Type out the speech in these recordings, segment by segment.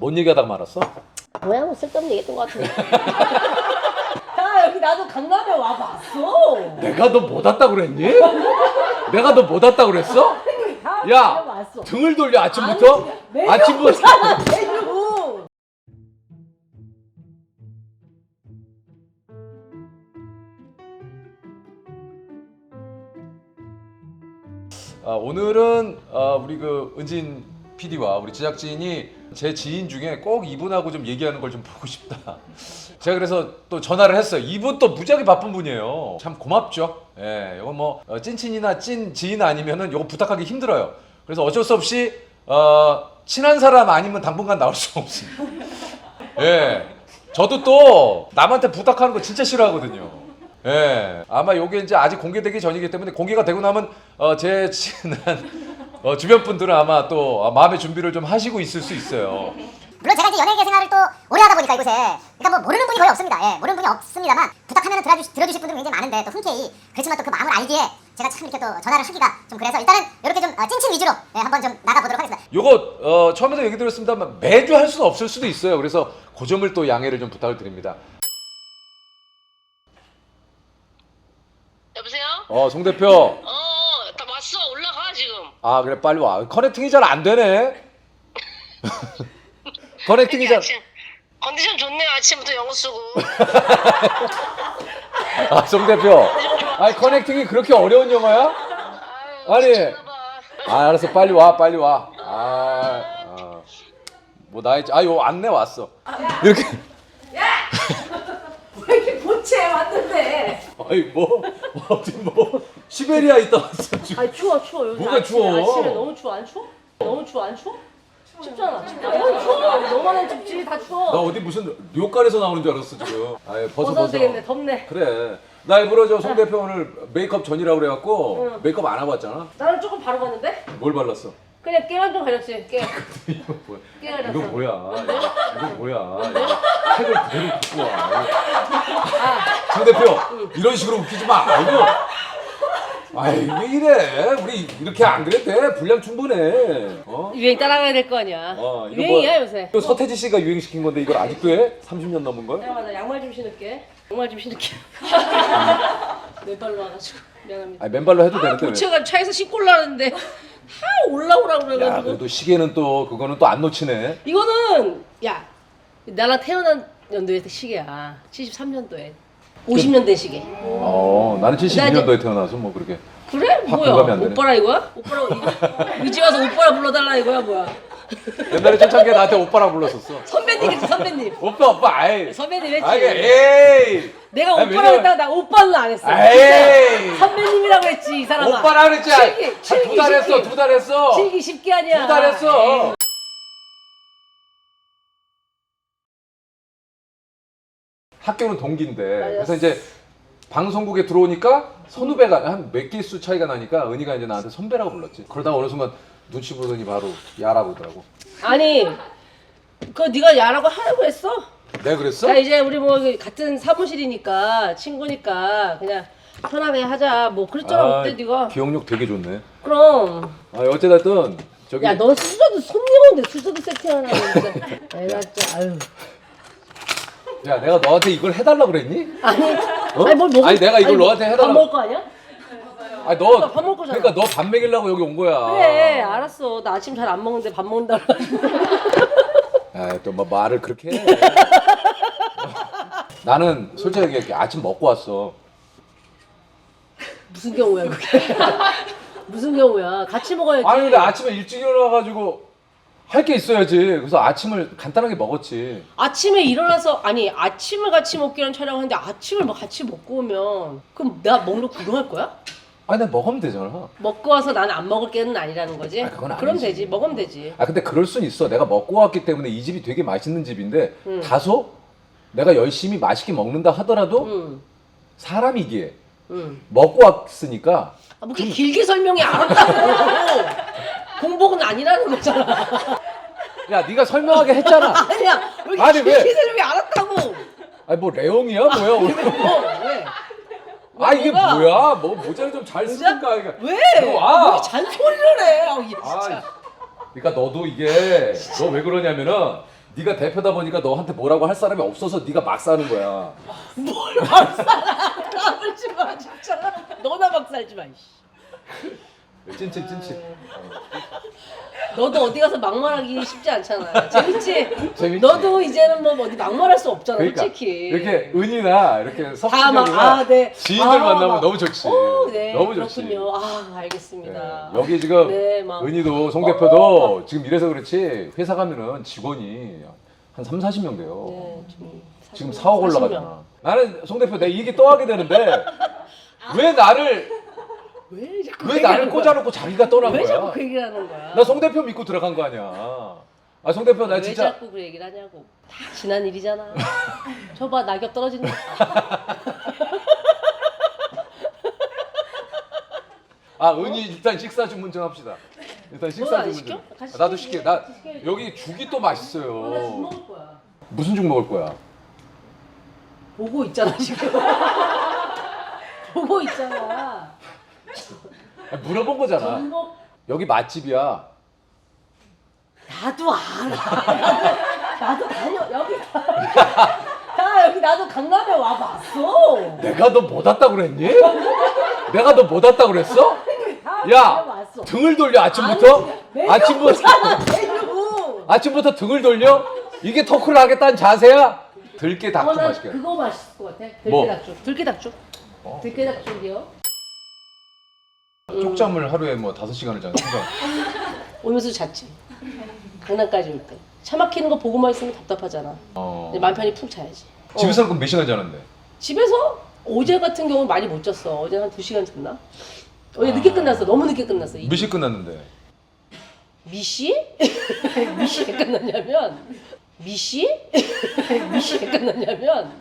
뭔 얘기하다가 말았어? 뭐야 뭐 쓸데없는 얘기했던 것 같은데. 야 여기 나도 강남에 와봤어. 내가 너 못 왔다 그랬니? 내가 너 못 왔다 그랬어? 야 왔어. 등을 돌려 아침부터? 아침부터 메뉴. 오늘은 우리 그 은진 PD와 우리 제작진이 제 지인 중에 꼭 이분하고 좀 얘기하는 걸 좀 보고 싶다. 제가 그래서 또 전화를 했어요. 이분 또 무지하게 바쁜 분이에요. 참 고맙죠. 예, 이거 뭐 찐친이나 찐 지인 아니면은 이거 부탁하기 힘들어요. 그래서 어쩔 수 없이 친한 사람 아니면 당분간 나올 수가 없습니다. 예, 저도 또 남한테 부탁하는 거 진짜 싫어하거든요. 예, 아마 요게 이제 아직 공개되기 전이기 때문에 공개가 되고 나면 제 친한 주변 분들은 아마 또 마음의 준비를 좀 하시고 있을 수 있어요. 물론 제가 이제 연예계 생활을 또 오래 하다 보니까 이곳에 그러니까 뭐 모르는 분이 거의 없습니다. 예, 모르는 분이 없습니다만 부탁하면 들어주실 분들이 굉장히 많은데 또 흔쾌히 그렇지만 또 그 마음을 알기에 제가 참 이렇게 또 전화를 하기가 좀 그래서 일단은 이렇게 좀 찐친 위주로 예, 한번 좀 나가보도록 하겠습니다. 요거 처음에도 얘기 드렸습니다만 매주 할 수는 없을 수도 있어요. 그래서 그 점을 또 양해를 좀 부탁을 드립니다. 여보세요? 송 대표. 다 왔어. 올라가 지금. 아 그래 빨리 와. 커넥팅이 잘 안 되네. 커넥팅이 잘. 컨디션 좋네. 아침부터 영어 쓰고. 송 대표. 아니 커넥팅이 그렇게 어려운 영어야? 아니. 알았어 빨리 와 빨리 와. 뭐 나의 요 안내 왔어. 이렇게. 왜 이렇게 본체 왔는데? 아니 뭐 어디 뭐 시베리아 있다 왔어 지금. 아니 추워 여기. 뭐가 추워? 아침에 너무 추워 안 추워? 너무 추워 안 추워? 춥잖아. 너무 추워. 너만은 춥지 다 나 추워. 어디 무슨 료칸에서 나오는 줄 알았어 지금. 아예 벗어도 되겠네. 덥네. 그래. 나 일부러 송 대표 오늘 메이크업 전이라고 그래갖고 메이크업 안 하고 왔잖아. 나는 조금 바로 갔는데? 뭘 발랐어? 그냥 깨만 좀 가렸지. 깨. 이거 뭐야? 깨 가렸어. 이거 뭐야? 이거 뭐야? 이거 책을 그대로 갖고 와. 송 대표 이런 식으로 웃기지 마. 이거. 아이 왜 이래? 우리 이렇게 안 그래도 돼? 분량 충분해. 유행 따라가야 될 거 아니야. 이거 유행이야 뭐야? 요새. 이거 서태지 씨가 유행시킨 건데 이걸 아직도 해? 30년 넘은 걸? 야, 나 양말 좀 신을게. 양말 좀 신을게. 맨발로 와가지고 미안합니다. 아니 맨발로 해도 되는데 왜? 부채가 차에서 신고 올라왔는데 다 올라오라고 야 그래가지고. 그래도 시계는 또 그거는 또 안 놓치네. 이거는 야 나랑 태어난 연도의 시계야. 73년도에. 50년 된 시계. 나는 72년도에 태어나서 뭐 그렇게. 그래? 확 뭐야? 공감이 안 되네. 오빠라 이거야? 오빠라고 이제 와서 오빠라 불러달라 이거야 뭐야? 옛날에 초창기에 나한테 오빠라고 불렀었어. 선배님이지 선배님. 오빠 아이. 선배님 했지. 아이 에이. 내가 아니, 오빠라고 왜냐면- 했다가 나 오빠는 안 했어. 에이. 선배님이라고 했지 이 사람아. 오빠라 그랬지. 칠기, 2달 했어. 칠기. 2달 했어. 칠기 쉽게 아니야. 2달 했어. 에이. 학교는 동기인데. 맞았어. 그래서 이제 방송국에 들어오니까 선후배가 한 몇 개수 차이가 나니까 은희가 이제 나한테 선배라고 불렀지. 그러다가 어느 순간 눈치 보더니 바로 야라고 하더라고. 아니 그거 네가 야라고 하라고 했어? 내가 그랬어? 야 이제 우리 뭐 같은 사무실이니까 친구니까 그냥 편하게 하자 뭐 그랬잖아 그때 네가. 기억력 되게 좋네. 그럼 어쨌든 저기 야 너 수저도 손님 오는데 수저도 세팅하는데 내가 진짜 아유 야 내가 너한테 이걸 해달라고 그랬니? 아니 어? 아니 뭘 먹을 아니, 내가 이걸 너한테 해달라고- 밥 먹을 거 아니야? 아니 너 밥 먹을 거잖아. 그러니까 너 밥 먹이려고 여기 온 거야. 그래 알았어 나 아침 잘 안 먹는데 밥 먹는다 또 뭐 말을 그렇게 해. 나는 솔직히 얘기할게. 아침 먹고 왔어. 무슨 경우야 그게 무슨 경우야 같이 먹어야지. 아니 근데 아침에 일찍 일어나가지고 할 게 있어야지. 그래서 아침을 간단하게 먹었지. 아침에 일어나서 아니 아침을 같이 먹기로 촬영하는데 아침을 뭐 같이 먹고 오면 그럼 내가 먹는 거 구경할 거야? 아니 내가 먹으면 되잖아. 먹고 와서 나는 안 먹을 게는 아니라는 거지? 아, 그건 그럼 아니지. 되지 먹으면 되지. 근데 그럴 순 있어. 내가 먹고 왔기 때문에 이 집이 되게 맛있는 집인데 다소 내가 열심히 맛있게 먹는다 하더라도 응. 사람이기에 응. 먹고 왔으니까 뭐 이렇게 길게 설명이 알았다고 공복은 아니라는 거잖아. 야 네가 설명하게 했잖아. 아니야 왜 이렇게 아니, 길게 왜? 설명이 알았다고. 아니 뭐 레옹이야 뭐야 오늘. 왜? 이게 뭐가? 뭐야? 뭐 모자를 좀 잘 쓰니까 이게. 왜? 들어와. 왜 이렇게 잔소리를 해? 이게 아, 진짜. 그러니까 너도 이게 너 왜 그러냐면은 네가 대표다 보니까 너한테 뭐라고 할 사람이 없어서 네가 막 사는 거야. 뭘 막살아. 까불지 마 진짜. 너나 막 살지 마. 이씨. 찐치. 너도 어디 가서 막말하기 쉽지 않잖아. 재밌지? 재밌지. 너도 이제는 뭐 어디 막말할 수 없잖아, 그러니까 솔직히. 이렇게 은이나 이렇게 다 막, 석진이나 네. 지인들 아, 만나면 막. 너무 좋지. 오, 네, 너무 좋지. 그렇군요. 아, 알겠습니다. 네. 여기 지금 네, 막. 은희도 송 대표도 지금 이래서 그렇지 회사 가면은 직원이 한 30-40명 돼요. 네, 지금 4억 40명. 올라가잖아. 나는 송 대표 내 이 얘기 또 하게 되는데 왜 나를 왜 자꾸 왜 그 나를 얘기하는 거야? 꽂아놓고 자기가 떠난 왜 자꾸 거야? 그 얘기를 하는 거야? 나 송 대표 믿고 들어간 거 아니야. 아 송 대표 나 왜 진짜 자꾸 그 얘기를 하냐고. 다 지난 일이잖아. 저봐 낙엽 떨어진다. 아 은희 일단 식사 주문 좀 합시다. 일단 식사 안 주문 시켜? 좀. 같이 나도 시켜야지. 시켜. 나 같이 시켜야지. 여기 죽이 또 나 죽 맛있어요. 먹을 거야. 무슨 죽 먹을 거야? 보고 있잖아 지금. 보고 있잖아. 아, 물어본 거잖아. 전복 여기 맛집이야. 나도 알아. 나도 다녀 여기. 야 여기 나도 강남에 와봤어. 내가 너 못 왔다 그랬니? 내가 너 못 왔다 그랬어? 야 왔어. 등을 돌려 아침부터? 메뉴. 아침부터 등을 돌려? 이게 토크를 하겠다는 자세야? 들깨 닭좀 난 맛있게. 그거 맛있을 것 같아. 뭐? 들깨닭죽. 들깨닭죽. 들깨닭죽이요. 쪽잠을 하루에 뭐 5시간을 자는 생각. 오면서 잤지. 강남까지 올 때. 차 막히는 거 보고만 있으면 답답하잖아. 근데 맘 편히 푹 자야지. 집에서는 그럼 몇 시간 자는데? 집에서 어제 같은 경우는 많이 못 잤어. 어제 한 2시간 잤나? 어제 늦게 끝났어. 너무 늦게 끝났어. 몇 시 끝났는데? 미시? 미시에 끝났냐면 미시? 미시에 끝났냐면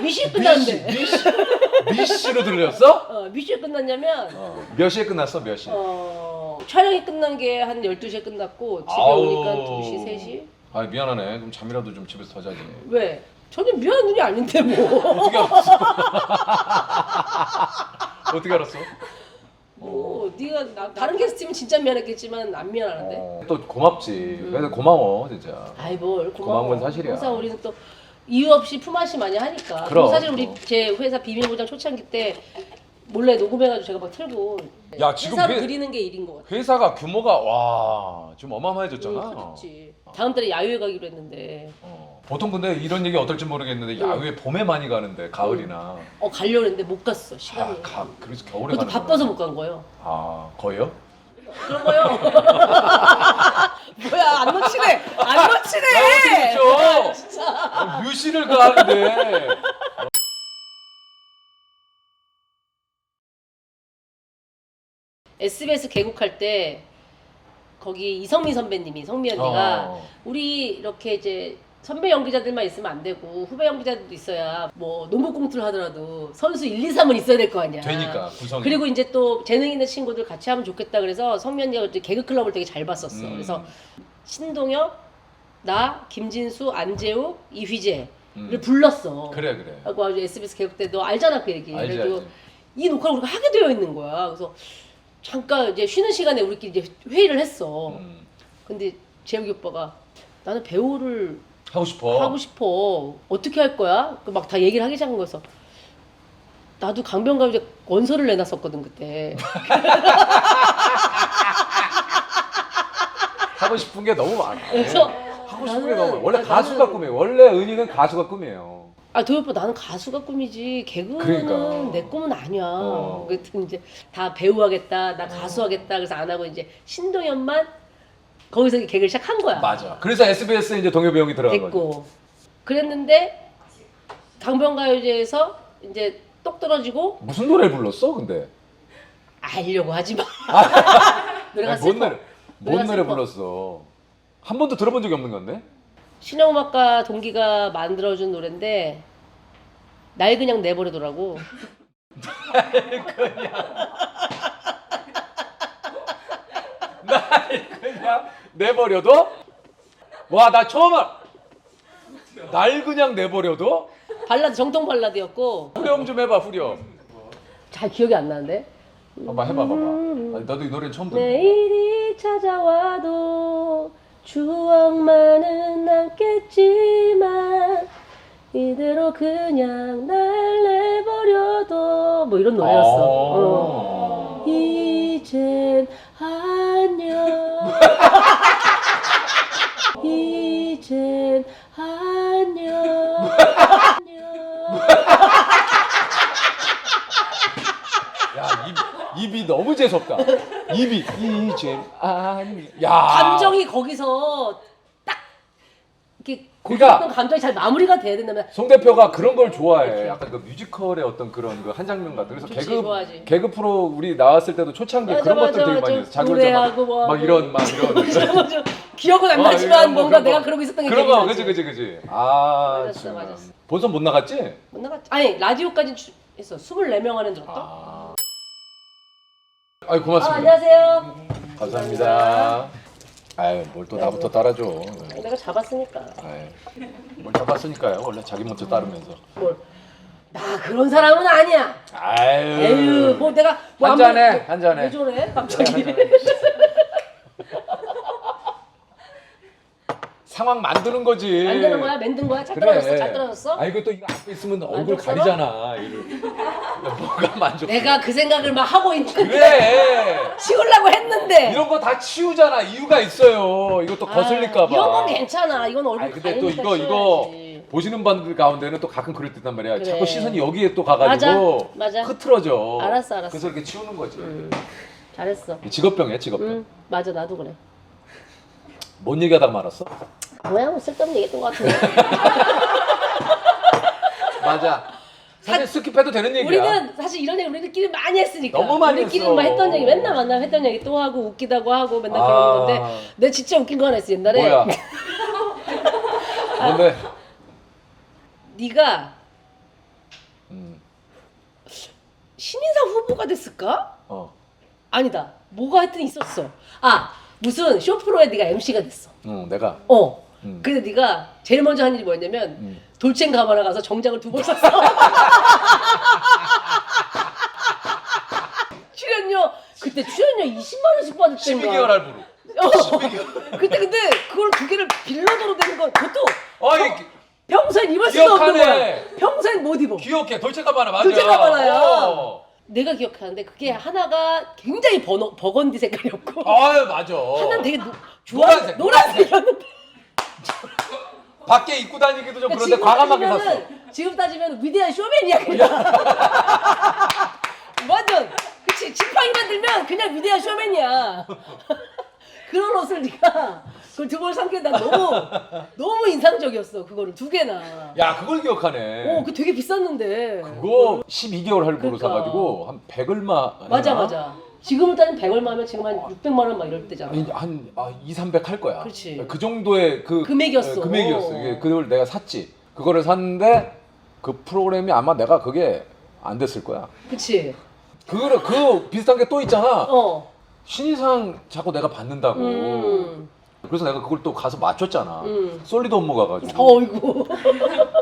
미시 끝났는데. 미시로 들렸어? 미시에 끝났냐면 몇 시에 끝났어? 몇 시? 촬영이 끝난 게 한 12시에 끝났고 집에 아우. 오니까 2시, 3시. 아 미안하네. 그럼 잠이라도 좀 집에서 더 자지. 왜? 전혀 미안한 일이 아닌데 뭐. 어떻게 알았어? 어떻게 알았어? 뭐 네가 다른 게스트면 진짜 미안했겠지만 안 미안하는데. 또 고맙지. 그래서 고마워 진짜. 아이 뭘 고마운 건 사실이야. 항상 우리는 또 이유 없이 품앗이 많이 하니까. 그럼. 사실 우리 제 회사 비밀보장 초창기 때 몰래 녹음해가지고 제가 막 틀고. 야, 지금 회사로 회- 드리는 게 일인 것 같아. 회사가 규모가 와 좀 어마어마해졌잖아. 그렇지. 다음 달에 야유회 가기로 했는데. 보통 근데 이런 얘기 어떨지 모르겠는데 야외 봄에 많이 가는데 가을이나 가려고 했는데 못 갔어 시간이. 그래서 겨울에 그것도 가는 바빠서 거구나. 못 간 거예요. 아 거의요? 그런 거요. 뭐야 안 놓치네. 안 놓치네. 그렇죠. 진짜. 뮤시를 가는데 SBS 개국할 때 거기 이성민 선배님이 성미 언니가 우리 이렇게 이제 선배 연기자들만 있으면 안 되고 후배 연기자들도 있어야 뭐 농구 꽁투를 하더라도 선수 1, 2, 3은 있어야 될 거 아니야. 되니까 구성이. 그리고 이제 또 재능 있는 친구들 같이 하면 좋겠다 그래서 성미 언니가 이제 개그 클럽을 되게 잘 봤었어. 그래서 신동엽, 나, 김진수, 안재욱, 이휘재를 불렀어. 그래. 하고 아주 SBS 개국 때 너 알잖아 그 얘기. 알지, 그래도 알지. 이 녹화를 우리가 하게 되어 있는 거야. 그래서 잠깐 이제 쉬는 시간에 우리끼리 이제 회의를 했어. 근데 재욱이 오빠가 나는 배우를 하고 싶어. 하고 싶어. 어떻게 할 거야? 막 다 얘기를 하기 시작한 거여서 나도 강변가 이제 원서를 내놨었거든 그때. 하고 싶은 게 너무 많아. 그래서 하고 싶은 게 나는- 너무 많아. 원래 나는- 가수가 꿈이에요. 원래 은희는 가수가 꿈이에요. 도엽아 나는 가수가 꿈이지 개그는 그러니까. 내 꿈은 아니야. 그래서 이제 다 배우 하겠다, 나 가수 하겠다. 그래서 안 하고 이제 신동엽만 거기서 개그를 시작한 거야. 맞아. 그래서 SBS에 이제 동엽이 형이 들어간 거지. 됐고 그랬는데 강변가요제에서 이제 똑 떨어지고 무슨 노래를 불렀어 근데? 알려고 하지 마. 노래가 아니, 뭔 슬퍼. 노래? 뭔 노래가 노래 슬퍼. 불렀어? 한 번도 들어본 적이 없는 건데? 신영음악가 동기가 만들어준 노래인데 날 그냥 내버려두라고. 날 그냥 내버려둬? 와 나 처음 날 그냥 내버려둬? 발라드 정통 발라드였고 후렴 좀 해봐 후렴. 잘 기억이 안 나는데. 한번 해봐 봐봐. 아니, 나도 이 노래 처음 듣네. 내일이 찾아와도 추억만은 남겠지만 이대로 그냥 날 내버려둬 뭐 이런 노래였어. 이젠 안녕 이젠 안녕 야, 입이 너무 재수없다. 입이 이제 아니. 야. 감정이 거기서 딱 이렇게 그러니까 고정된 감정이 잘 마무리가 돼야 된다면 송 대표가 그런 걸 좋아해. 약간 그 뮤지컬의 어떤 그런 그 한 장면 같은. 그래서 좋지, 좋아하지. 개그 프로 우리 나왔을 때도 초창기 그런 것들 되게 많이 했어. 자기 혼자 노래하고 뭐 막 이런. 기억은 안 어, 나지만 이런 거, 뭔가 그런 내가 거. 그러고 있었던 게 그런 기억이 거, 나지. 그지. 아, 맞았어, 참. 맞았어. 본선 못 나갔지? 못 나갔지. 아니 라디오까지 했어. 24명 안에 들었다. 아. 아이 고맙습니다. 안녕하세요. 감사합니다. 아유, 뭘 또 나부터 따라줘. 내가 잡았으니까. 아유, 뭘 잡았으니까요. 원래 자기 먼저 따르면서. 뭘? 나 그런 사람은 아니야. 아유. 에휴, 뭐 내가 뭐 한 잔해, 한 잔해. 왜 저래? 갑자기. 상황 만드는 거지. 만드는 거야? 만든 거야? 잘 그래. 떨어졌어? 잘 떨어졌어? 아 이거 또 이거 앞에 있으면 얼굴 만족스러워? 가리잖아. 이거. 뭐가 만족? 내가 그 생각을 막 하고 있는데 그래. 치우려고 했는데. 이런 거 다 치우잖아. 이유가 있어요. 이거 또 거슬릴까 봐. 이런 건 괜찮아. 이건 얼굴 아니 근데 또 가리니까 이거 치워야지. 보시는 분들 가운데는 또 가끔 그럴 듯한 말이야. 그래. 자꾸 시선이 여기에 또 가가지고 맞아. 흐트러져. 알았어. 그래서 이렇게 치우는 거지. 잘했어. 직업병이야, 직업병. 맞아, 나도 그래. 뭔 얘기하다가 말았어? 뭐야, 뭐 쓸데없는 얘기했던 것 같은데. 맞아. 사실 스킵해도 되는 얘기야. 우리는 사실 이런 얘기 우리들끼리 많이 했으니까. 너무 많이 우리끼리만 했어. 했던 얘기 맨날 만나면 했던 얘기 또 하고 웃기다고 하고 맨날 아. 그러는 건데 내가 진짜 웃긴 거 하나 했어 옛날에. 뭐야? 뭔데? 네가 음, 신인상 후보가 됐을까? 아니다. 뭐가 하여튼 있었어. 아 무슨 쇼프로에 네가 MC가 됐어. 내가. 근데 네가 제일 먼저 한 일이 뭐였냐면 돌첸가바나 가서 정장을 2번 샀어. 출연료 그때 출연료 20만 원씩 받았던 12개월 할부로. 그때 근데 그걸 2개를 빌려줘도 되는 건 그것도 어이 평소엔 입을 수도 없는 기억하네. 거야. 평소엔 못 입어. 귀엽게 돌체가바나 맞아. 돌체가바나야. 내가 기억하는데 그게 하나가 굉장히 버건디 색깔이었고 아유 맞아. 하나는 되게 노란색, 노란색이었는데 밖에 입고 다니기도 좀 그런데 지금 과감하게 샀어. 지금 따지면 위대한 쇼맨이야 그냥. 완전 그치 지팡이만 들면 그냥 위대한 쇼맨이야. 그런 옷을 네가 그걸 2벌 산 게 난 너무 인상적이었어. 그거를 2개나. 야 그걸 기억하네. 그 되게 비쌌는데. 그거 12개월 할부로 그러니까. 사가지고 한 100얼마. 맞아. 지금은 따지면 100얼마 하면 지금 한 600만 원 막 이럴 때잖아. 한 2, 300 할 거야. 그렇지. 그 정도의 그 금액이었어. 금액이었어. 이게 그걸 내가 샀지. 그거를 샀는데 그 프로그램이 아마 내가 그게 안 됐을 거야. 그치. 그거를 그 비슷한 게 또 있잖아. 어. 신인상 자꾸 내가 받는다고. 그래서 내가 그걸 또 가서 맞췄잖아. 솔리드 업무 가가지고. 어이구.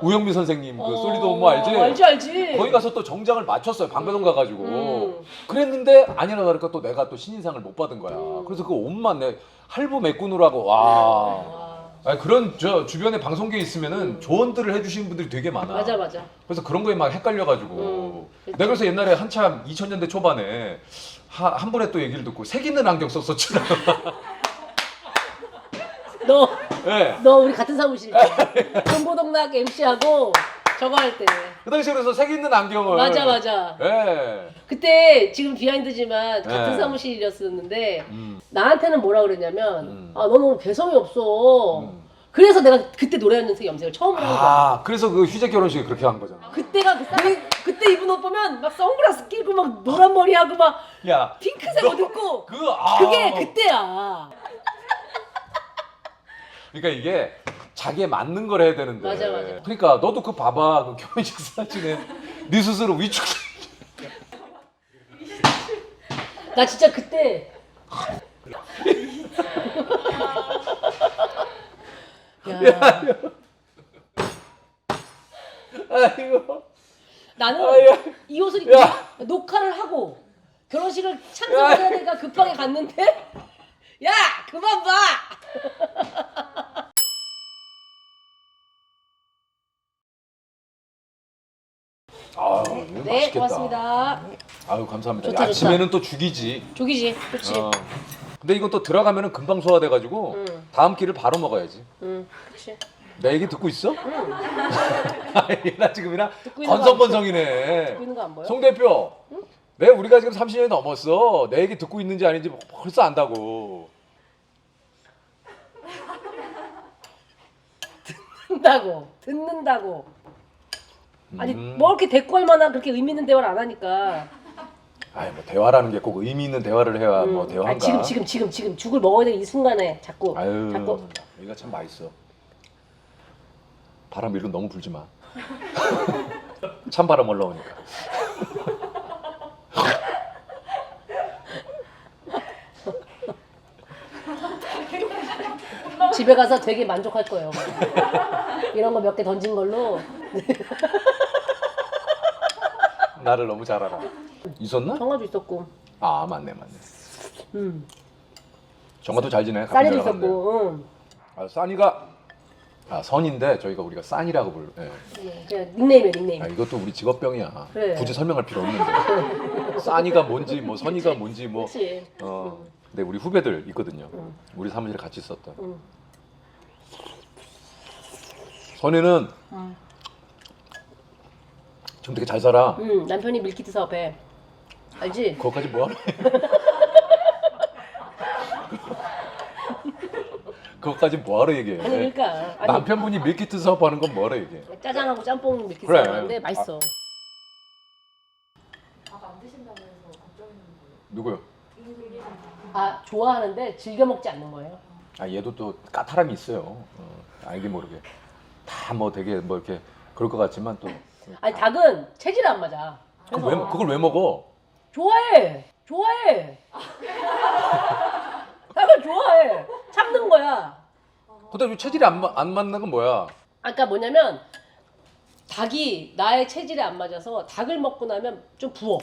우영미 선생님 그 솔리드 업무 알지? 알지. 거기 가서 또 정장을 맞췄어요. 방배동 가가지고. 그랬는데 아니라 다를까 또 내가 또 신인상을 못 받은 거야. 그래서 그 옷만 내 할부 메꾼으로 하고 와. 아니, 그런 저 주변에 방송계에 있으면은 조언들을 해주시는 분들이 되게 많아. 맞아. 그래서 그런 거에 막 헷갈려가지고. 내가 그래서 옛날에 한참 2000년대 초반에 한 분의 또 얘기를 듣고 색 있는 안경 썼었잖아. 네. 너 우리 같은 사무실 정보동락 MC하고 저거 할 때. 그 당시에 그래서 색 있는 안경을. 맞아. 예. 그때 지금 비하인드지만 같은 네. 사무실이었었는데 나한테는 뭐라 그랬냐면 아 너는 개성이 없어. 음. 그래서 내가 그때 노래연습생 염색을 처음으로 한 거야. 아, 그래서 그 휴재 결혼식에 그렇게 한 거잖아. 그때가 그때 입은 옷 보면 막 선글라스 끼고 막 노란 머리 하고 막 야, 핑크색 옷 입고 그게 그게 그때야. 그러니까 이게 자기에 맞는 걸 해야 되는데. 맞아. 그러니까 너도 그 봐봐. 그 결혼식 사진에 네 스스로 위축. 나 진짜 그때 야, 아이고. 나는 야. 이 옷을 야. 녹화를 하고 결혼식을 참석해야 되니까 급하게 갔는데 야 그만 봐. 아유 감사합니다. 좋다, 아침에는 또 죽이지. 죽이지. 그렇지. 근데 이건 또 들어가면은 금방 소화돼가지고 다음 끼를 바로 먹어야지. 그렇지. 내 얘기 듣고 있어? 아니, 나 지금이나 듣고 있는 거 건성건성이네. 듣고 있는 거 안 보여? 송 대표, 내 우리가 지금 30년이 넘었어. 내 얘기 듣고 있는지 아닌지 벌써 안다고. 듣는다고. 아니 뭐 이렇게 대꾸 할 만한 그렇게 의미 있는 대화를 안 하니까. 아니 뭐 대화라는 게 꼭 의미 있는 대화를 해야 뭐 대화인가? 아니, 지금 죽을 먹어야 되는 이 순간에 자꾸 여기가 참 맛있어. 바람 일로 너무 불지 마. 찬바람 올라오니까. 집에 가서 되게 만족할 거예요. 이런 거 몇 개 던진 걸로. 나를 너무 잘 알아. 있었나? 정화도 있었고. 아 맞네. 음. 정화도 잘 지내. 쌀이도 가끔 연락하는데. 있었고. 아 써니가 선인데 저희가 우리가 싼이라고 불러. 예. 그냥 닉네임이야 닉네임. 아 이것도 우리 직업병이야. 그래. 굳이 설명할 필요 없는데. 싼이가 뭔지 뭐 선이가 뭔지 뭐. 그렇지. 근데 우리 후배들 있거든요. 우리 사무실에 같이 있었던. 선이는 지금 되게 잘 살아. 남편이 밀키트 사업해. 알지? 그거까지 뭐하러 해? 그거까지 뭐하러 얘기해? 아니 그러니까 아니, 남편분이 밀키트 사업하는 건 뭐하러 얘기해? 짜장하고 짬뽕 밀키트 그래. 사업하는데 맛있어. 누구요? 아 좋아하는데 즐겨 먹지 않는 거예요. 아 얘도 또 까탈함이 있어요. 알게 모르게 다 뭐 되게 뭐 이렇게 그럴 것 같지만 또. 아니 닭은 체질이 안 맞아. 그래서 그걸 왜 먹어? 좋아해. 닭을 좋아해. 참는 거야. 근데 왜 체질이 안 맞는 건 뭐야? 아까 뭐냐면 닭이 나의 체질에 안 맞아서 닭을 먹고 나면 좀 부어.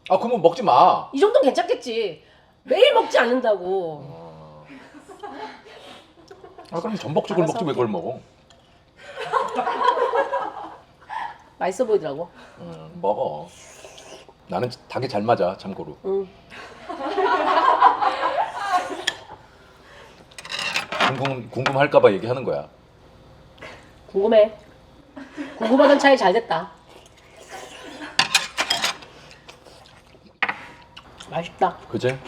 아 그러면 먹지 마. 이 정도는 괜찮겠지. 매일 먹지 않는다고. 아 그럼 전복죽을 알아서 먹지 왜 그걸 먹어? 맛있어 보이더라고. 먹어. 나는 닭이 잘 맞아 참고로. 응. 궁금할까봐 얘기하는 거야. 궁금해. 궁금하던 차이 잘 됐다. 맛있다. 그지?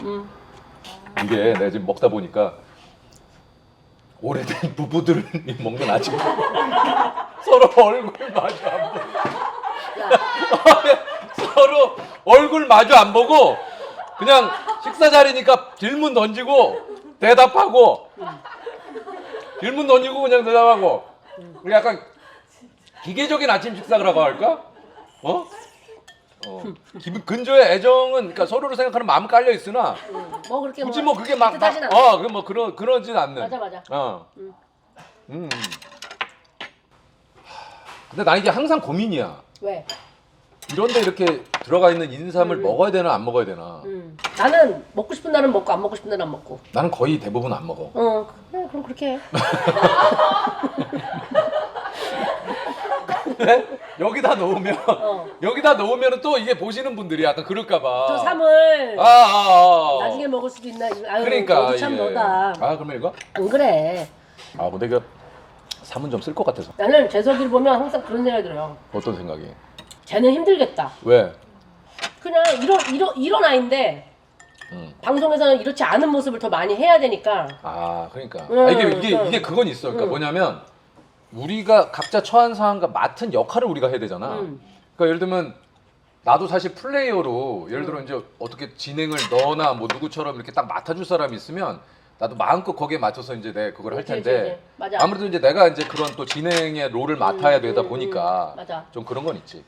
이게 내가 지금 먹다 보니까 오래된 부부들이 먹는 아침 서로 얼굴 마주 안 보고 서로 얼굴 마주 안 보고 그냥 식사 자리니까 질문 던지고 대답하고 질문 던지고 그냥 대답하고 우리 약간 기계적인 아침 식사라고 할까? 기분 근저의 애정은 그러니까 서로를 생각하는 마음 깔려 있으나 뭐 그렇게 굳이 뭐 그게 막 뜻하진 않아. 뭐 그러진 않는. 맞아. 근데 나 이게 항상 고민이야. 왜? 이런데 이렇게 들어가 있는 인삼을 먹어야 되나 안 먹어야 되나. 나는 먹고 싶은 날은 먹고 안 먹고 싶은 날은 안 먹고. 나는 거의 대부분 안 먹어. 그래 그럼 그렇게 해. 근데 여기다 놓으면 여기다 놓으면 또 이게 보시는 분들이 약간 그럴까봐. 저 삼을 나중에 먹을 수도 있나? 아유, 그러니까 너도 참 이게. 너다. 그러면 이거? 안 그래. 근데 이거 삼은 좀 쓸 것 같아서. 나는 재석이를 보면 항상 그런 생각이 들어요. 어떤 생각이? 쟤는 힘들겠다. 왜? 그냥 이런 아이인데 방송에서는 이렇지 않은 모습을 더 많이 해야 되니까. 그러니까. 이게 그건 있어. 그러니까 뭐냐면 우리가 각자 처한 상황과 맡은 역할을 우리가 해야 되잖아. 그러니까 예를 들면 나도 사실 플레이어로 예를 들어 이제 어떻게 진행을 너나 뭐 누구처럼 이렇게 딱 맡아줄 사람이 있으면 나도 마음껏 거기에 맞춰서 이제 내 그걸 할 텐데 맞아. 아무래도 이제 내가 이제 그런 또 진행의 롤을 맡아야 되다 보니까 맞아. 좀 그런 건 있지.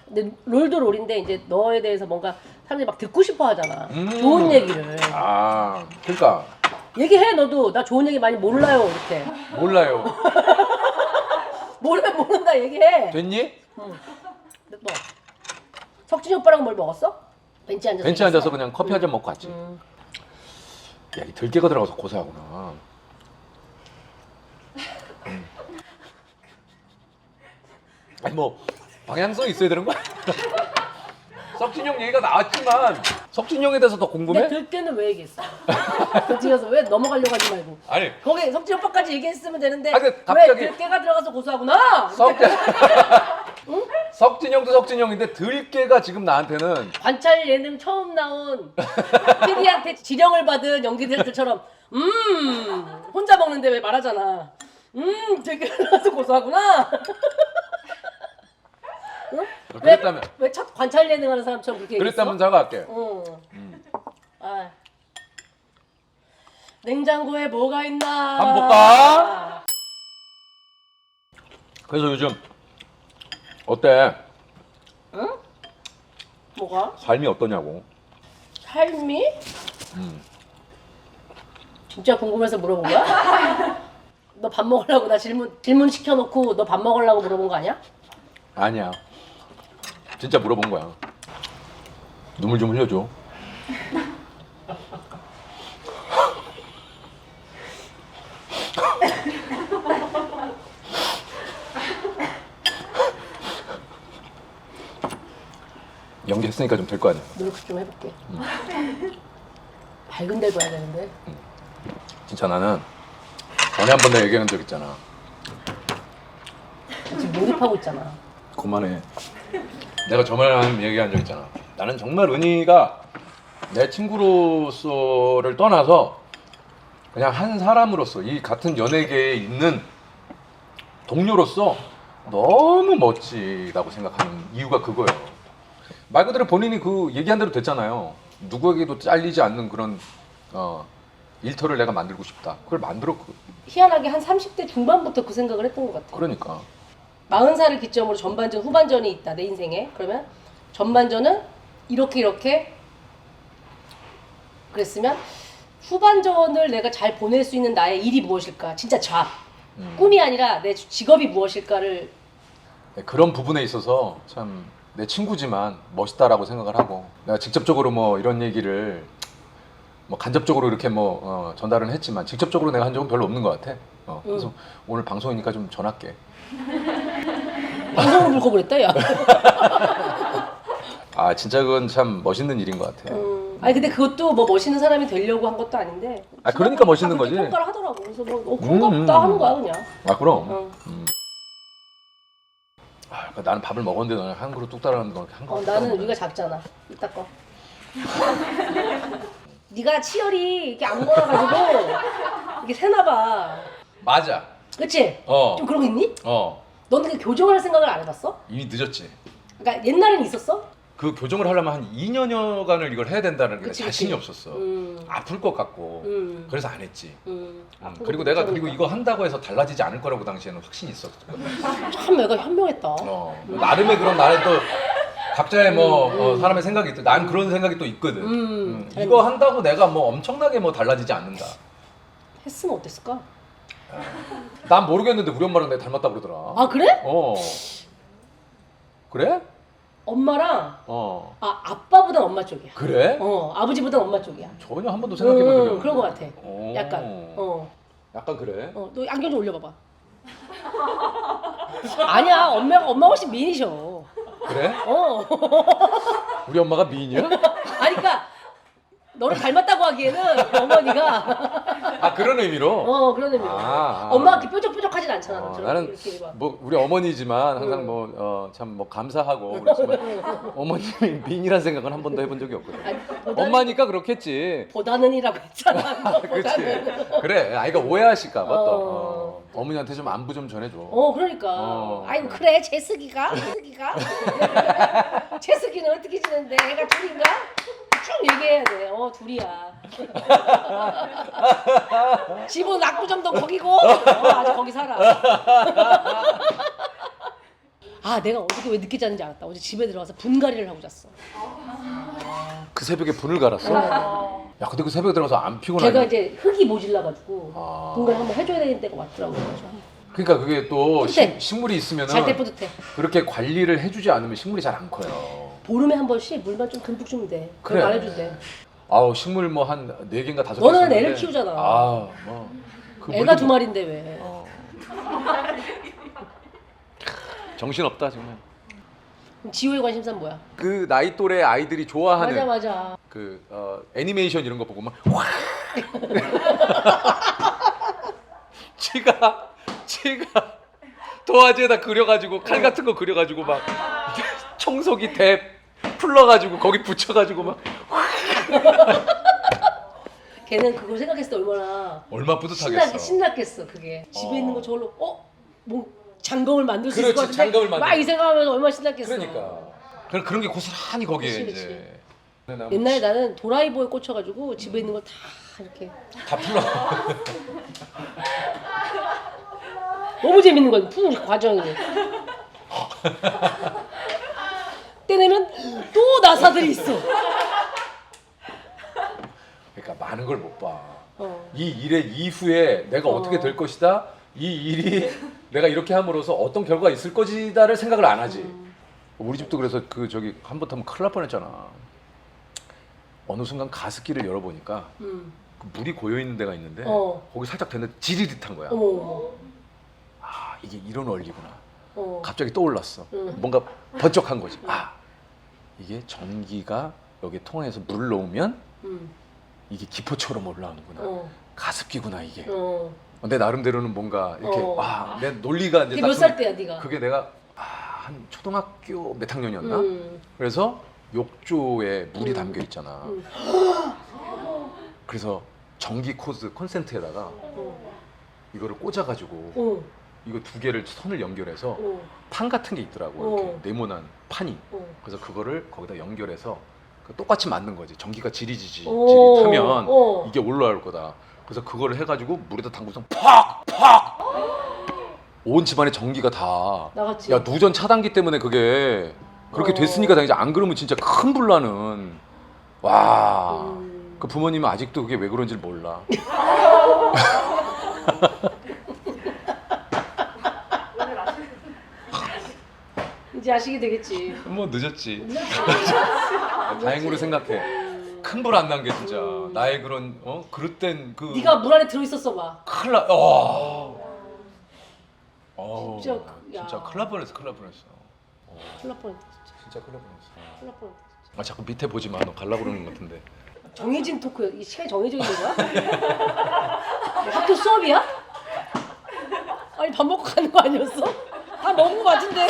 근데 롤도 롤인데 이제 너에 대해서 뭔가 사람들이 막 듣고 싶어 하잖아. 좋은 얘기를. 그러니까 얘기해 너도. 나 좋은 얘기 많이 몰라요 이렇게. 몰라요. 모르면 모른다 얘기해. 됐니? 뭐 석진이 오빠랑 뭘 먹었어? 벤치 앉아서. 벤치 얘기했어? 앉아서 그냥 커피 한 잔 먹고 갔지. 야, 이 들깨가 들어가서 고소하구나. 아니 뭐 방향성이 있어야 되는 거야. 석진이 형 얘기가 나왔지만 석진이 형에 대해서 더 내가 궁금해? 들깨는 왜 얘기했어? 들깨가서 왜 넘어가려고 하지 말고. 아니 거기 석진 오빠까지 얘기했으면 되는데 아, 근데 갑자기- 왜 들깨가 들어가서 고소하구나? 석진이 형도 석진이 형인데 들깨가 지금 나한테는 관찰 예능 처음 나온 PD한테 지령을 받은 연기들처럼 혼자 먹는데 왜 말하잖아. 들깨 들어가서 고소하구나. 응? 그랬다면 왜 첫 관찰 예능 하는 사람처럼 그렇게 얘기했어? 그랬다면 사과할게. 아. 냉장고에 뭐가 있나? 한번 볼까? 그래서 요즘 어때? 응? 뭐가? 삶이 어떠냐고. 삶이? 진짜 궁금해서 물어본 거야? 너 밥 먹으려고 나 질문 시켜놓고 너 밥 먹으려고 물어본 거 아니야? 아니야. 진짜 물어본 거야. 눈물 좀 흘려줘. 연기했으니까 좀 될 거 아니야. 노력 좀 해볼게. 밝은 데를 봐야 되는데. 진짜 나는 전에 한 번 내가 얘기한 적 있잖아. 지금 몰입하고 있잖아. 그만해. 내가 저번에 얘기한 적 있잖아. 나는 정말 은희가 내 친구로서를 떠나서 그냥 한 사람으로서 이 같은 연예계에 있는 동료로서 너무 멋지다고 생각하는 이유가 그거예요. 말 그대로 본인이 그 얘기한 대로 됐잖아요. 누구에게도 잘리지 않는 그런 일터를 내가 만들고 싶다. 그걸 만들었고. 희한하게 한 30대 중반부터 그 생각을 했던 것 같아. 그러니까. 40살을 기점으로 전반전, 후반전이 있다 내 인생에. 그러면 전반전은 이렇게 그랬으면 후반전을 내가 잘 보낼 수 있는 나의 일이 무엇일까? 진짜 꿈이 아니라 내 직업이 무엇일까를. 네, 그런 부분에 있어서 참 내 친구지만 멋있다라고 생각을 하고 내가 직접적으로 뭐 이런 얘기를 뭐 간접적으로 이렇게 뭐 전달은 했지만 직접적으로 내가 한 적은 별로 없는 것 같아. 그래서 오늘 방송이니까 좀 전할게. 방송을 불고 그랬다 야. 아 진짜 그건 참 멋있는 일인 것 같아. 아니 근데 그것도 뭐 멋있는 사람이 되려고 한 것도 아닌데. 아, 그러니까 멋있는 그렇게 거지. 평가를 하더라고. 그래서 뭐 그런가 보다 하는 거야 그냥. 아 그럼. 응. 아, 그러니까 나는 밥을 먹었는데 너는 한 그릇 뚝 따라하는 거 한 그릇. 나는 우리가 작잖아. 이따 거. 네가 치열이 이렇게 안 몰아가지고 이게 새나 봐. 맞아. 그치? 어. 좀 그런 거 있니? 어. 너는 그 교정할 생각을 안 해봤어? 이미 늦었지. 그러니까 옛날에는 있었어? 그 교정을 하려면 한 2년여간을 이걸 해야 된다는 게 그치, 자신이 그치. 없었어. 아플 것 같고. 그래서 안 했지. 그리고 내가 그리고 이거 한다고 해서 달라지지 않을 거라고 당시에는 확신이 있었어. 참 애가 현명했다. 나름의 그런 나는 또 각자의 뭐 사람의 생각이 있대. 난 그런 생각이 또 있거든. 이거 한다고 내가 뭐 엄청나게 뭐 달라지지 않는다. 했으면 어땠을까? 난 모르겠는데 우리 엄마랑 내가 닮았다 그러더라. 아 그래? 그래? 엄마랑 아빠보단 엄마 쪽이야. 그래? 아버지보단 엄마 쪽이야. 전혀 한 번도 생각해 본 적이 없는데. 그런 거 같아. 오. 약간. 약간 그래? 너 안경 좀 올려봐봐. 아니야, 엄마가 훨씬 미인이셔. 그래? 우리 엄마가 미인이야? 아니 그러니까 너를 닮았다고 하기에는 어머니가 그런 의미로? 그런 의미로. 엄마가 이렇게 뾰족뾰족하진 않잖아. 너처럼. 나는 이렇게 막. 뭐 우리 어머니지만 항상 뭐 참 뭐 감사하고 그렇지만 어머님이 미인이란 생각은 한 번도 해본 적이 없거든. 아니, 엄마니까 그렇겠지. 보다는이라고 했잖아. 그렇지. 그래. 이거 오해하실까 봐 또. 어머니한테 좀 안부 좀 전해줘. 그러니까. 아이고 그래 채숙이가? 채숙이는 어떻게 지낸대? 애가 둘인가? 쭉 얘기해야 돼. 둘이야. 집은 압구정동 거기고 아직 거기 살아. 내가 어저께 왜 늦게 잤는지 알았다. 어제 집에 들어가서 분갈이를 하고 잤어. 그 새벽에 분을 갈았어? 야 근데 그 새벽에 들어가서 안 피곤하냐? 걔가 이제 흙이 모질라가지고 분갈이 한번 해줘야 되는 때가 왔더라고. 그러니까 그게 또 뿌듯해. 식물이 있으면은 잘 때 뿌듯해. 그렇게 관리를 해주지 않으면 식물이 잘 안 커요. 보름에 한 번씩 물만 좀 듬뿍 주면 돼. 그걸 말해준대. 식물 뭐 한 4개인가 5개 너는 있었는데. 애를 키우잖아. 그 애가 물도 2마리인데 왜? 정신 없다 정말. 그럼 지호의 관심사는 뭐야? 그 나이 또래 아이들이 좋아하는 맞아. 그 애니메이션 이런 거 보고 막 와. 지가 도화지에다 그려가지고 칼 같은 거 그려가지고 막 청소기 대 풀러가지고 거기 붙여가지고 막 걔는 그걸 생각했을 때 얼마나 뿌듯하겠어. 신났겠어 그게. 집에 있는 거 저걸로 뭐 장검을 만들 수 있을 것 그렇지, 같은데 장검을 만들. 막 이 생각하면서 얼마나 신났겠어. 그러니까 그런 게 고스란히 거기에 그치, 이제 옛날에 나는 도라이버에 꽂혀가지고 집에 있는 걸 다 이렇게 다 풀러. 너무 재밌는 거야 푸는 과정이. 떼내면 또 나사들이 있어. 그러니까 많은 걸 못 봐. 어. 이 일의 이후에 내가 어떻게 될 것이다. 이 일이 내가 이렇게 함으로써 어떤 결과가 있을 것이다를 생각을 안 하지. 우리 집도 그래서 그 저기 한 번 타면 큰일 날 뻔했잖아. 어느 순간 가습기를 열어보니까 그 물이 고여 있는 데가 있는데 거기 살짝 됐는데 지릿한 거야. 어머. 아 이게 이런 원리구나. 어. 갑자기 떠올랐어. 뭔가 번쩍한 거지. 아 이게 전기가 여기 통해서 물을 넣으면 이게 기포처럼 올라오는구나. 가습기구나 이게. 내 나름대로는 뭔가 이렇게 내 논리가 이제 그게 몇 살 때야 네가? 그게 내가 한 초등학교 몇 학년이었나? 그래서 욕조에 물이 담겨 있잖아. 그래서 전기 코드 콘센트에다가 이거를 꽂아가지고 이거 두 개를 선을 연결해서 판 같은 게 있더라고. 이렇게 네모난 판이. 그래서 그거를 거기다 연결해서 똑같이 맞는 거지. 전기가 지릿하면 이게 올라올 거다. 그래서 그거를 해가지고 물에다 담고서 팍! 온 집안에 전기가 다 나갔지. 야 누전 차단기 때문에 그게 그렇게 됐으니까 다행이지. 안 그러면 진짜 큰 분란은 와. 그 부모님은 아직도 그게 왜 그런지를 몰라. 이제 아시게 되겠지. 뭐 늦었지. 다행으로 생각해. 큰 불 안 난 게 진짜 나의 그런 그릇된 그 네가 물 안에 들어 있었어 봐. 큰일 나. 진짜, 진짜 큰일 날 뻔했어. 큰일 날 뻔했어. 큰일 날 뻔했다 진짜 큰일 날 뻔했어. 큰일 날 뻔했다. 아 자꾸 밑에 보지 마. 너 갈라 그러는 것 같은데. 정해진 토크, 이 시간이 정해져 있는 거야? 뭐 학교 수업이야? 아니 밥 먹고 가는 거 아니었어? 다 먹은 거 같은데.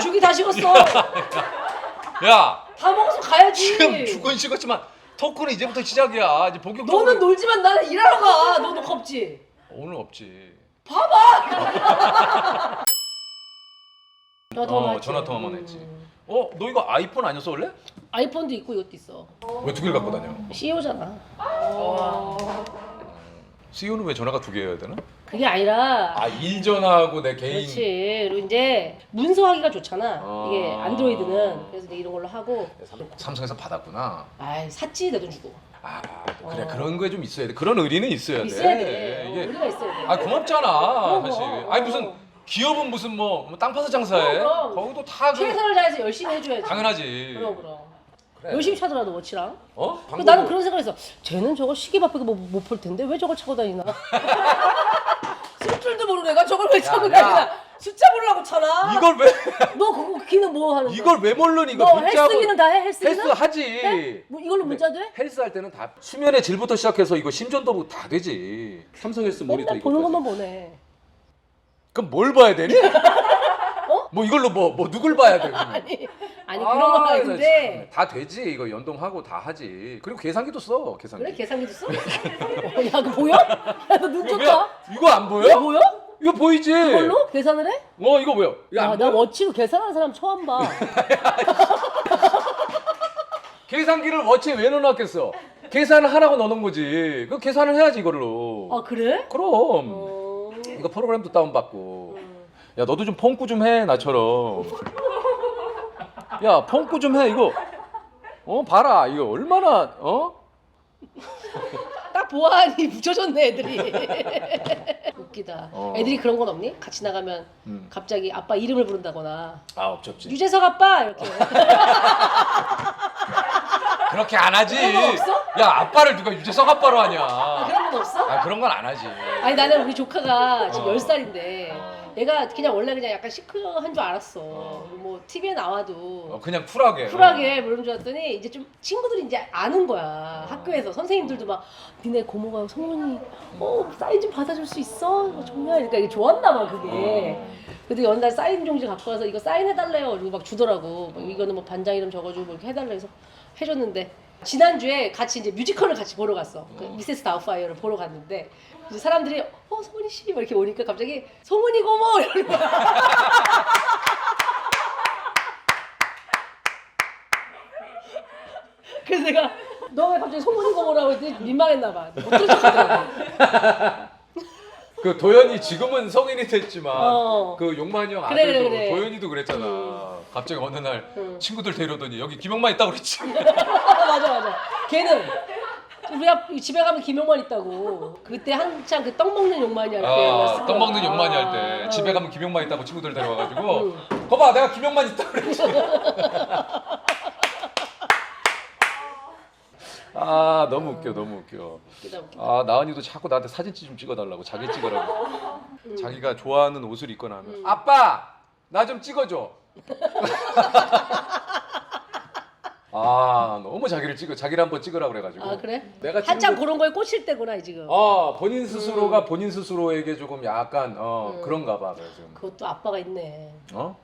죽이 다 식었어. 야 다 먹어서 가야지. 지금 죽은 식었지만 토크는 이제부터 시작이야. 이제 본격적으로. 너는 놀지만 나는 일하러 가. 너 녹화 없지? 오늘 없지. 봐봐. 전화 통화만 했지. 너 이거 아이폰 아니었어 원래? 아이폰도 있고 이것도 있어. 왜 두 개를 갖고 다녀? CEO잖아. CEO는 왜 전화가 두 개여야 되나? 그게 아니라. 일 전화하고 내 개인. 그렇지. 그리고 이제 문서하기가 좋잖아. 이게 안드로이드는. 그래서 이제 이런 걸로 하고. 삼성에서 받았구나. 아이 샀지 내 돈 주고. 그래 그런 거에 좀 있어야 돼. 그런 의리는 있어야 돼. 있어야 돼. 이게 우리가 있어야 돼. 고맙잖아 사실. 그럼. 무슨 기업은 무슨 땅 파서 장사해. 그럼. 거기도 다 최선을 다해서 열심히 해줘야지. 당연하지. 그럼. 그래. 열심히 차더라 너 워치랑. 방금 나는 그런 생각했어. 쟤는 저거 시계바쁘게 못 볼 텐데 왜 저걸 차고 다니나. 쓸 줄도 모르는 애가 저걸 왜 차고 다니나. 숫자 보려고 차나. 이걸 왜 너 그거 기는 뭐 하는 거야? 이걸 왜 모르니 이거 너 문자하고- 헬스기는 다 해? 헬스기는? 헬스 하지. 해? 뭐 이걸로 문자 돼? 헬스 할 때는 다 수면의 질부터 시작해서 이거 심전도 다 되지. 삼성 헬스 모니터 맨날 보는 이거까지. 것만 보네. 그럼 뭘 봐야 되니? 뭐 이걸로 뭐 누굴 봐야 돼? 아니 그런 건 아닌데. 다 되지. 이거 연동하고 다 하지. 그리고 계산기도 써. 계산기. 그래 계산기도 써? 야 그거 보여? 야 너 눈 이거 좋다. 뭐야? 이거 안 보여? 이거 보여? 이거 보이지? 그걸로 계산을 해? 이거 뭐야? 야, 나 워치로 계산하는 사람 처음 봐. 계산기를 워치에 왜 넣어놨겠어? 계산을 하라고 넣는 거지. 그 계산을 해야지 이걸로. 아 그래? 그럼. 이거 프로그램도 다운받고. 야 너도 좀 펑꾸 좀 해 나처럼. 야 펑꾸 좀 해 이거. 봐라 이거 얼마나 딱 보아하니 붙여줬네 애들이. 웃기다. 애들이 그런 건 없니? 같이 나가면 갑자기 아빠 이름을 부른다거나 없지. 유재석 아빠 이렇게. 그렇게 안 하지. 그런 거 없어? 야 아빠를 누가 유재석 아빠로 하냐. 그런 거 없어? 아 그런 건 안 하지. 아니 나는 우리 조카가 지금 어. 10살인데 얘가 그냥 원래 그냥 약간 시크한 줄 알았어. 뭐 TV에 나와도 그냥 쿨하게. 쿨하게 뭐 이런 줄 알았더니 이제 좀 친구들이 이제 아는 거야. 학교에서 선생님들도 막 니네 고모가 성훈이 사인 좀 받아줄 수 있어? 정말 그러니까 이게 좋았나 봐 그게. 근데 어느 날 사인 종지 갖고 와서 이거 사인해달래요. 이러고 막 주더라고. 뭐 이거는 뭐 반장 이름 적어주고 뭐 이렇게 해달래 해서 해줬는데 지난주에 같이 이제 뮤지컬을 같이 보러 갔어. 그 미세스 다우파이어를 보러 갔는데 이제 사람들이 성훈이 씨 막 이렇게 오니까 갑자기 성훈이 고모 이러는 거야. 그래서 내가 너 왜 갑자기 성훈이 고모라고 했더니 민망했나 봐. 못 들은 척하더라고. 그 도현이 지금은 성인이 됐지만 어. 그 용만이 형 그래, 아들도 그래. 도현이도 그랬잖아. 갑자기 어느 날 친구들 데려오더니 여기 김용만 있다고 그랬지. 맞아. 걔는 우리 집에 가면 김용만 있다고. 그때 한창 그 떡 먹는 용만이 할 때였을 떡 먹는 거야. 용만이 할 때 집에 가면 김용만 있다고 친구들 데려와가지고 거봐 내가 김용만 있다고 그랬지. 아 너무 웃겨 너무 웃겨. 웃기다. 아 나은이도 자꾸 나한테 사진 좀 찍어달라고 자기 찍으라고. 자기가 좋아하는 옷을 입고 나면 아빠 나 좀 찍어줘. 아 너무 자기를 자기를 한번 찍으라 그래가지고. 아 그래? 내가 한참 찍은 그런 거에 꽂힐 때구나 지금. 본인 스스로가 본인 스스로에게 조금 약간 그런가 봐 그래서 좀. 그것도 아빠가 있네. 어?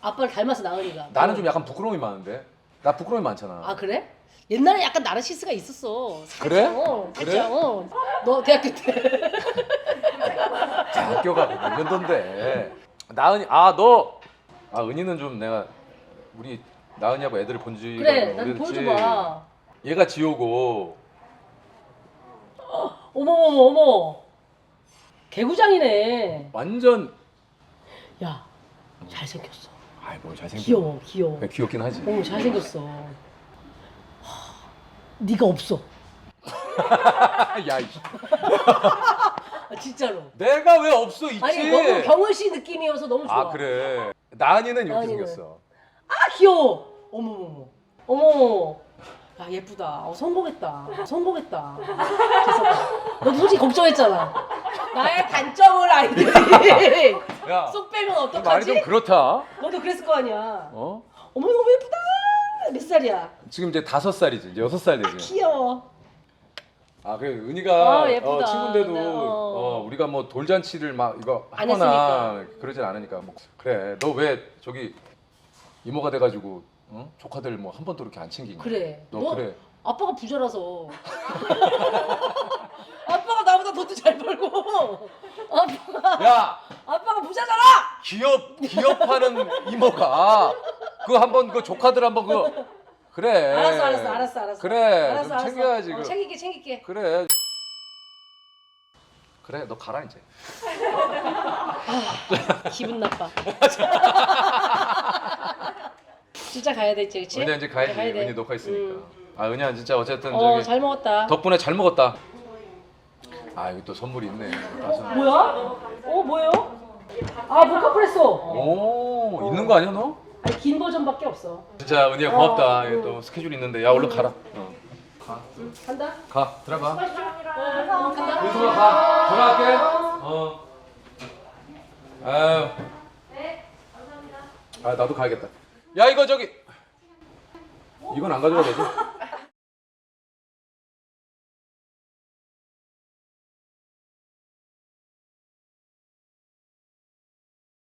아빠를 닮아서 나으리가. 나는 좀 약간 부끄러움이 많은데. 나 부끄러움이 많잖아. 아 그래? 옛날에 약간 나르시스가 있었어. 살짝, 그래? 살짝. 그래? 너 대학교 때. 학교가 몇 년도인데. 나은이 은이는 좀 내가 우리 나은이하고 애들을 본 지가 그래, 좀 난 오래됐지. 보여줘봐. 얘가 지호고. 어머. 개구장이네. 완전. 야, 잘생겼어. 아이 뭐 잘생겼. 귀여워. 네, 귀엽긴 하지. 어머, 잘생겼어. 네가 없어. 야, 아, 진짜로. 내가 왜 없어 있지? 아니 너무 경은 씨 느낌이어서 너무 좋아. 아 그래. 나은이는 이렇게 나은이는. 생겼어. 아 귀여워. 어머머머. 야 예쁘다. 성공했다. 죄송합니다. 너도 솔직히 걱정했잖아. 나의 단점을 아이들이 야, 쏙 빼면 말이 어떡하지? 좀 그렇다. 너도 그랬을 거 아니야. 어? 어머 너무 예쁘다. 몇 살이야? 지금 이제 5살이지. 이제 6살 되지. 귀여워. 아, 그래. 은희가 예쁘다. 친구인데도 네, 우리가 뭐 돌잔치를 막 이거 안 하거나 그러진 않으니까 뭐 그래. 너 왜 저기 이모가 돼 가지고 조카들 뭐 한 번도 이렇게 안 챙긴 거야? 그래. 너 그래. 아빠가 부자라서. 아빠가 나보다 돈도 잘 벌고. 아빠가 부자잖아. 기업하는 이모가 그거 한번 그 조카들 한번 그래. 알았어. 그래. 알았어, 좀 챙겨야지. 그. 챙길게. 그래. 그래. 너 가라 이제. 기분 나빠. 진짜 가야 돼 이제, 그치? 은희야 이제 가야지. 가야 돼. 은희 녹화 있으니까. 아 은희야 진짜 어쨌든 잘 먹었다. 덕분에 잘 먹었다. 아 여기 또 선물이 있네. 가서. 뭐야? 뭐예요? 아 모카프레소. 오 있는 거 아니야 너? 아니 긴 버전밖에 없어. 진짜 은희야 고맙다. 이게 또 스케줄 있는데 야 얼른 가라. 간다. 가 들어가. 간다. 윤수가 가. 전화할게. 아유. 네, 감사합니다. 아 나도 가야겠다. 야 이거 저기 이건 안 가져가도 되지?